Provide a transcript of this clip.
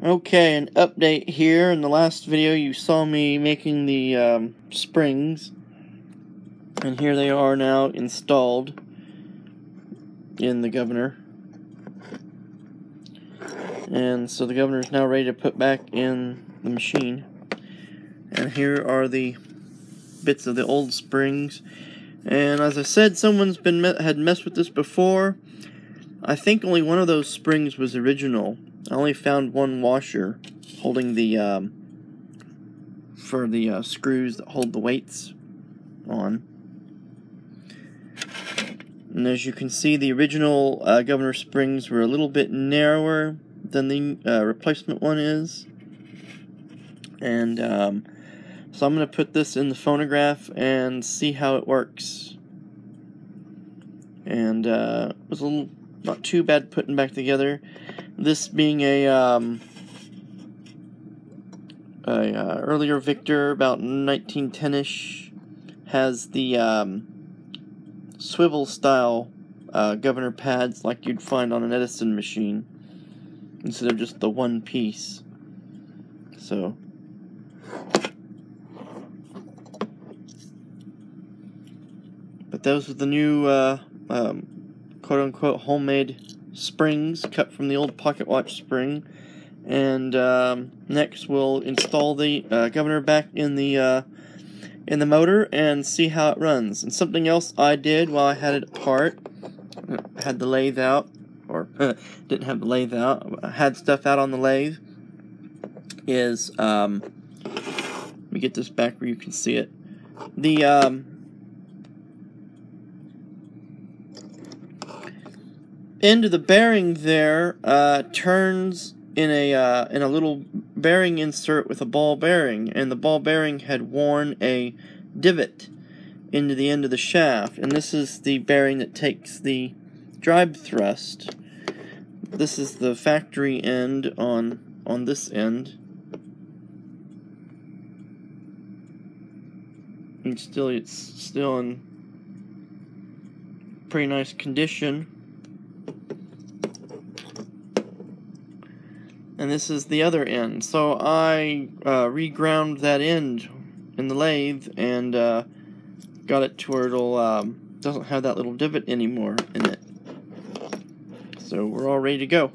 Okay, an update here. In the last video you saw me making the springs, and here they are now installed in the governor. And so the governor is now ready to put back in the machine. And here are the bits of the old springs. And as I said, someone's had messed with this before. I think only one of those springs was original. I only found one washer holding the for the screws that hold the weights on. And as you can see, the original governor springs were a little bit narrower than the replacement one is. And so I'm going to put this in the phonograph and see how it works. And it was a little not too bad putting back together. This being a earlier Victor, about 1910-ish, has the swivel style governor pads like you'd find on an Edison machine, instead of just the one piece. So but those are the new quote-unquote homemade springs cut from the old pocket watch spring. And next we'll install the governor back in the motor and see how it runs. And something else I did while I had it apart, had the lathe out, or didn't have the lathe out, I had stuff out on the lathe, is let me get this back where you can see it. The end of the bearing there turns in a little bearing insert with a ball bearing, and the ball bearing had worn a divot into the end of the shaft, and this is the bearing that takes the drive thrust. This is the factory end on this end, and it's still in pretty nice condition. And this is the other end. So I reground that end in the lathe and got it to where it'll doesn't have that little divot anymore in it. So we're all ready to go.